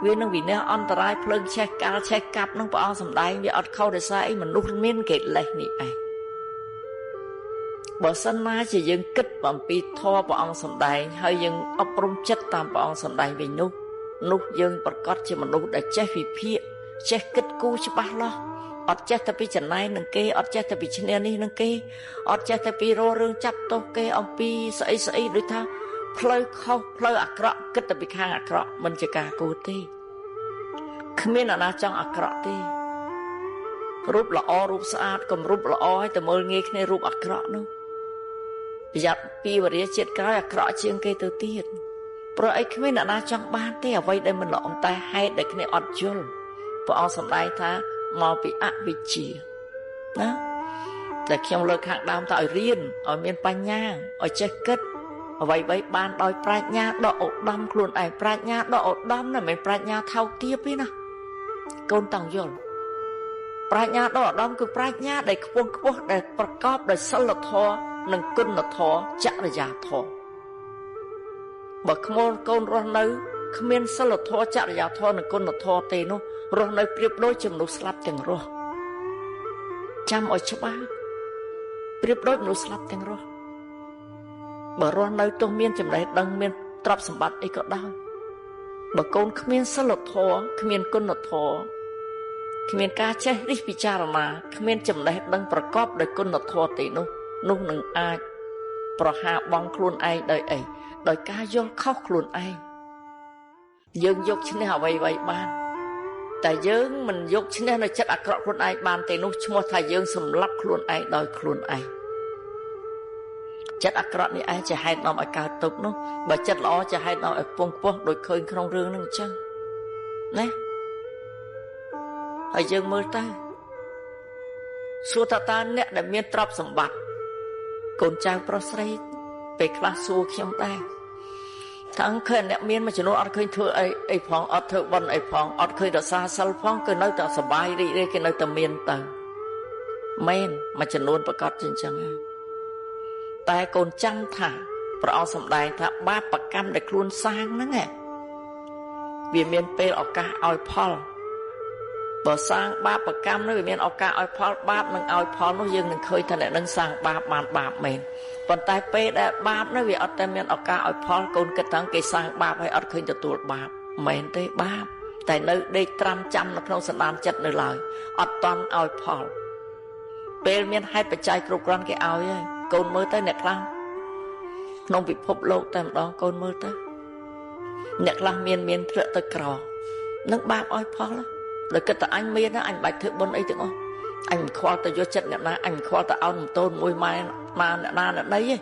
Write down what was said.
វានឹងវិន័យអន្តរាយភ្លើងឆេះកាល់ឆេះកាប់នឹងព្រះអង្គសម្ដែងវាអត់ខុសដោយសារអីមនុស្សមានកិលេសនេះឯងបើសិនណាជាយើងគិតអំពីធម៌ព្រះអង្គសម្ដែងហើយយើងអប់រំចិត្តតាមព្រះអង្គសម្ដែងវិញនោះយើងប្រកាសជាមនុស្សដែលចេះវិភាគចេះគិតគូរច្បាស់លាស់អត់ចេះតែពីចំណែកនឹងគេអត់ចេះតែពីឈ្នះនេះនឹងគេអត់ចេះតែពីររឿងចាប់ទោសគេអំពីស្អីដូចថាផ្លូវខុសផ្លូវអាក្រក់គិតតែពីខាងអាក្រក់មិនជាការគួរទេគ្មានអ្នកណាចង់អាក្រក់ទេរូបល្អរូបស្អាតគំរូបល្អឲ្យតែមើលងាយគ្នារូបអាក្រក់នោះប្រយ័ត្នពីវរិយជាតិក្រោយអាក្រក់ជាងគេទៅទៀតព្រោះអីគ្មានអ្នកណាចង់បានទេអ្វីដែលមិនល្អតែហេតុដែលគ្នាអត់យល់ព្រះអង្គសម្ដែងថាមកពីអវិជ្ជាណាតែខ្ញុំលើកខាងដើមថាឲ្យរៀនឲ្យមានបញ្ញាឲ្យចេះគិតអ្វីបានដោយប្រាជ្ញាដកឧត្តមខ្លួនឯងប្រាជ្ញាដកឧត្តមណាមិនមែនប្រាជ្ញាថោកទាបទេណាកូនតង់យល់ប្រាជ្ញាដកឧត្តមគឺប្រាជ្ញាដែលខ្ពស់ដែលប្រកបដោយសិលធម៌និងគុណធម៌ចរិយាធម៌បើខ្មោលកូនរស់នៅគ្មានសិលធម៌ចរិយាធម៌និងគុណធម៌ទេនោះរស់នៅប្រៀបដូចជាមនុស្សស្លាប់ទាំងរស់ចាំឲ្យច្បាស់ប្រៀបដូចមនុស្សស្លាប់ទាំងរស់បើរស់នៅទោះមានចំណេះដឹងមានទ្រព្យសម្បត្តិអីក៏ដោយបើកូនគ្មានសិលធម៌គ្មានគុណធម៌គ្មានការចេះរិះពិចារណាគ្មានចំណេះដឹងប្រកបដោយគុណធម៌ទេនោះនឹងអាចប្រហារបង់ខ្លួនឯងដោយអីដោយការយល់ខុសខ្លួនឯងយើងយកឈ្នះអ្វីបានតែយើងមិនយកឈ្នះនៅចិត្តអាក្រក់ខ្លួនឯងបានទេនោះឈ្មោះថាយើងសម្លាប់ខ្លួនឯងដោយខ្លួនឯងចិត្តអាក្រក់នេះឯងជាហេតុនាំឲ្យកើតទុក្ខនោះបើចិត្តល្អជាហេតុនាំឲ្យពងពោះដូចឃើញក្នុងរឿងហ្នឹងអញ្ចឹងណាហើយយើងមើលតើសួរតើអ្នកដែលមានទ្រព្យសម្បត្តិកូនចៅប្រុសស្រីពេលខ្លះសួរខ្ញុំដែរថាអង្គអ្នកមានមួយចំនួនអត់ឃើញធ្វើអីផងអត់ធ្វើបន់អីផងអត់ឃើញរក្សាសិលផងគឺនៅតែសប្បាយរីករាយគេនៅតែមានទៅមែនមួយចំនួនប្រកាសជាអញ្ចឹងហើយតែកូនចាំថាព្រះអង្គសម្ដែងថាបាបកម្មដែលខ្លួនសាងហ្នឹងវាមានពេលឱកាសឲ្យផលបើសាងបាបកម្មនោះវាមានឱកាសឲ្យផលបាបនឹងឲ្យផលនោះយើងនឹងឃើញថាអ្នកនឹងសាងបាបបានបាបមែនប៉ុន្តែពេលដែលបាបនោះវាអត់តែមានឱកាសឲ្យផលកូនគិតថាគេសាងបាបហើយអត់ឃើញទទួលបាបមែនទេបាបតែនៅដេកត្រាំចាំនៅក្នុងសន្តានចិត្តនៅឡើយអត់តន់ឲ្យផលពេលមានហេតុបច្ច័យគ្រប់គ្រាន់គេឲ្យហើយកូនមើលទៅអ្នកខ្លះក្នុងពិភពលោកតែម្ដងកូនមើលទៅអ្នកខ្លះមានធ្លាក់ទៅក្រនឹងបាបឲ្យផលដល់គិតតែអញមានអញបាច់ធ្វើបុណ្យអីទាំងអស់អញមិនខ្វល់ទៅយកចិត្តអ្នកណាអញមិនខ្វល់ទៅអោនម៉ូតូមួយម៉ែណាអ្នកណាអ្នកណីទេ